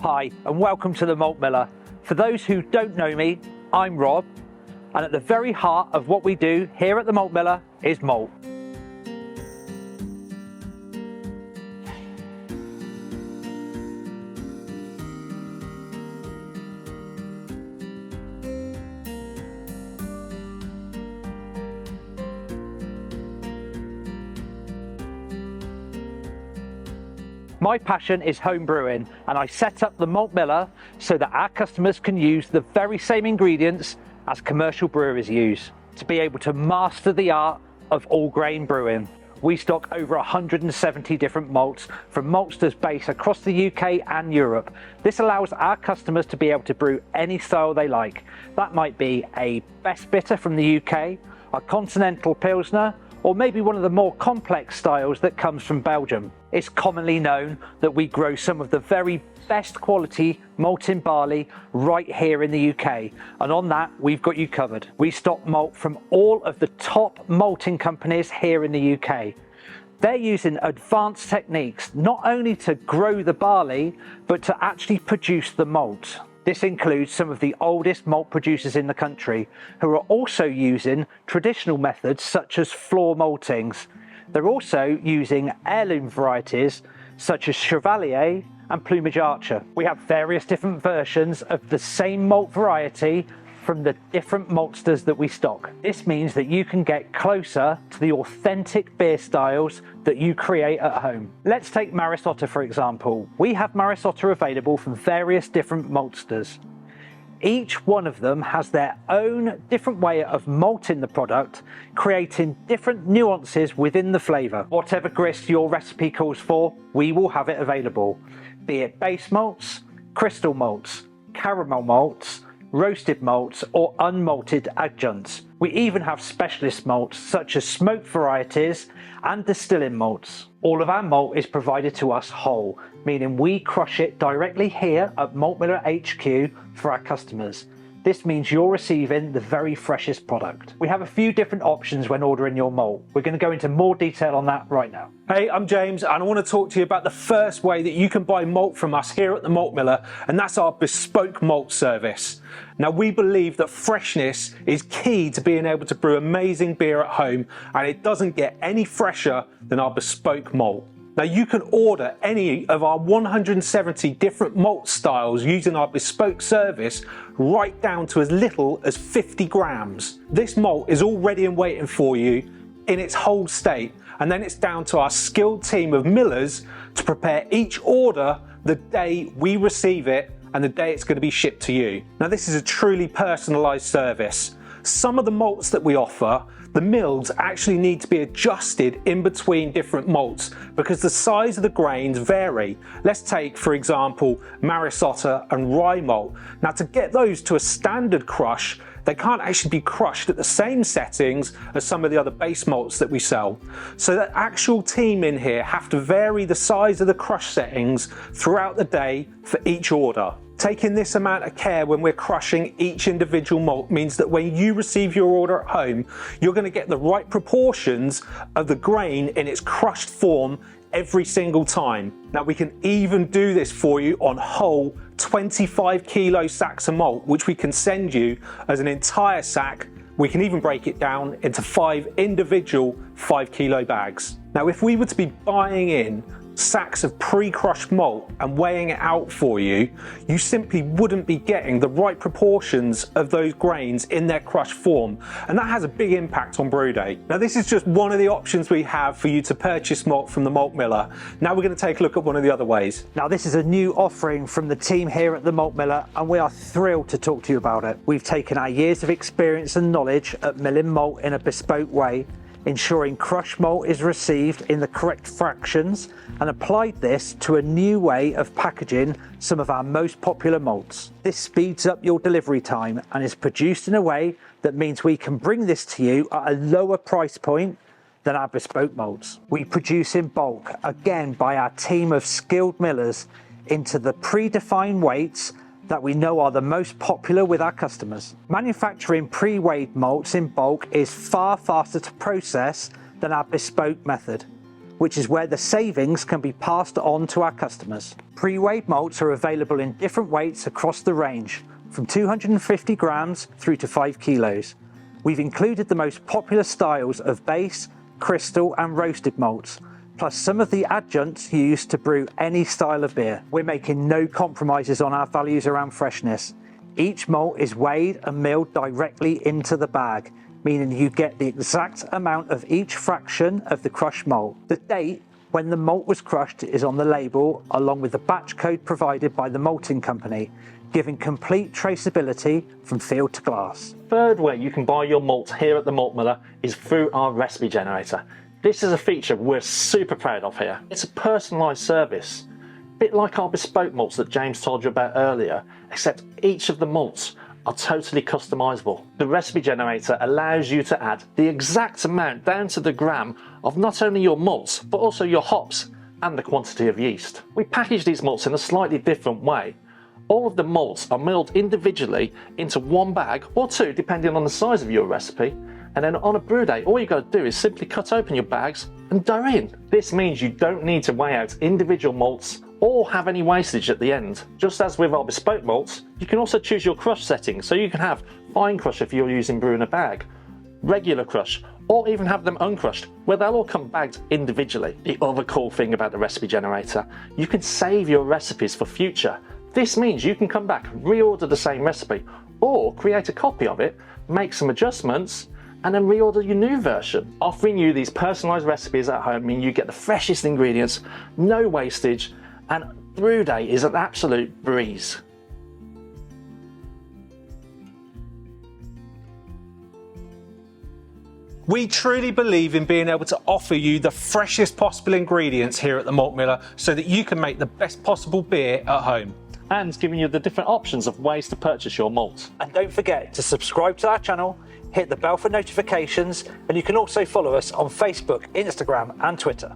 Hi and welcome to the Malt Miller. For those who don't know me, I'm Rob, and at the very heart of what we do here at the Malt Miller is malt. My passion is home brewing, and I set up the Malt Miller so that our customers can use the very same ingredients as commercial brewers use to be able to master the art of all grain brewing. We stock over 170 different malts from maltsters based across the UK and Europe. This allows our customers to be able to brew any style they like. That might be a best bitter from the UK, a continental pilsner, or maybe one of the more complex styles that comes from Belgium. It's commonly known that we grow some of the very best quality malting barley right here in the UK, and on that we've got you covered. We stock malt from all of the top malting companies here in the UK. They're using advanced techniques not only to grow the barley, but to actually produce the malt. This includes some of the oldest malt producers in the country, who are also using traditional methods such as floor maltings. They're also using heirloom varieties such as Chevalier and Plumage Archer. We have various different versions of the same malt variety from the different maltsters that we stock. This means that you can get closer to the authentic beer styles that you create at home. Let's take Maris Otter for example. We have Maris Otter available from various different maltsters. Each one of them has their own different way of malting the product, creating different nuances within the flavour. Whatever grist your recipe calls for, we will have it available. Be it base malts, crystal malts, caramel malts, roasted malts or unmalted adjuncts. We even have specialist malts such as smoked varieties and distilling malts. All of our malt is provided to us whole, meaning we crush it directly here at Malt Miller HQ for our customers. This means you're receiving the very freshest product. We have a few different options when ordering your malt. We're going to go into more detail on that right now. Hey, I'm James and I want to talk to you about the first way that you can buy malt from us here at the Malt Miller, and that's our Bespoke Malt Service. Now, we believe that freshness is key to being able to brew amazing beer at home, and it doesn't get any fresher than our bespoke malt. Now, you can order any of our 170 different malt styles using our Bespoke Service right down to as little as 50 grams. This malt is all ready and waiting for you in its whole state, and then it's down to our skilled team of millers to prepare each order the day we receive it and the day it's going to be shipped to you. Now, this is a truly personalised service. Some of the malts that we offer, the mills actually need to be adjusted in between different malts because the size of the grains vary. Let's take, for example, Maris Otter and rye malt. Now, to get those to a standard crush, they can't actually be crushed at the same settings as some of the other base malts that we sell. So the actual team in here have to vary the size of the crush settings throughout the day for each order. Taking this amount of care when we're crushing each individual malt means that when you receive your order at home, you're going to get the right proportions of the grain in its crushed form every single time. Now, we can even do this for you on whole 25 kilo sacks of malt, which we can send you as an entire sack. We can even break it down into 5 individual 5 kilo bags. Now, if we were to be buying in sacks of pre-crushed malt and weighing it out for you, you simply wouldn't be getting the right proportions of those grains in their crushed form, and that has a big impact on brew day. Now, this is just one of the options we have for you to purchase malt from the Malt Miller. Now we're going to take a look at one of the other ways. Now, this is a new offering from the team here at the Malt Miller, and we are thrilled to talk to you about it. We've taken our years of experience and knowledge at milling malt in a bespoke way, ensuring crushed malt is received in the correct fractions, and applied this to a new way of packaging some of our most popular malts. This speeds up your delivery time and is produced in a way that means we can bring this to you at a lower price point than our bespoke malts. We produce in bulk, again by our team of skilled millers, into the predefined weights that we know are the most popular with our customers. Manufacturing pre-weighed malts in bulk is far faster to process than our bespoke method. which is where the savings can be passed on to our customers. Pre-weighed malts are available in different weights across the range, from 250 grams through to 5 kilos. We've included the most popular styles of base, crystal and roasted malts, plus some of the adjuncts used to brew any style of beer. We're making no compromises on our values around freshness. Each malt is weighed and milled directly into the bag, meaning you get the exact amount of each fraction of the crushed malt. The date when the malt was crushed is on the label, along with the batch code provided by the malting company, giving complete traceability from field to glass. Third way you can buy your malt here at the Malt Miller is through our recipe generator. This is a feature we're super proud of here. It's a personalised service, a bit like our bespoke malts that James told you about earlier, except each of the malts are totally customisable. The recipe generator allows you to add the exact amount down to the gram of not only your malts, but also your hops and the quantity of yeast. We package these malts in a slightly different way. All of the malts are milled individually into one bag or two, depending on the size of your recipe. And then on a brew day, all you got to do is simply cut open your bags and dough in. This means you don't need to weigh out individual malts or have any wastage at the end. Just as with our bespoke malts, you can also choose your crush setting, so you can have fine crush if you're using brew in a bag, regular crush, or even have them uncrushed, where they'll all come bagged individually. The other cool thing about the recipe generator, you can save your recipes for future. This means you can come back, reorder the same recipe, or create a copy of it, make some adjustments, and then reorder your new version. Offering you these personalised recipes at home mean you get the freshest ingredients, no wastage, and brew day is an absolute breeze. We truly believe in being able to offer you the freshest possible ingredients here at the Malt Miller so that you can make the best possible beer at home. And giving you the different options of ways to purchase your malt. And don't forget to subscribe to our channel, hit the bell for notifications, and you can also follow us on Facebook, Instagram and Twitter.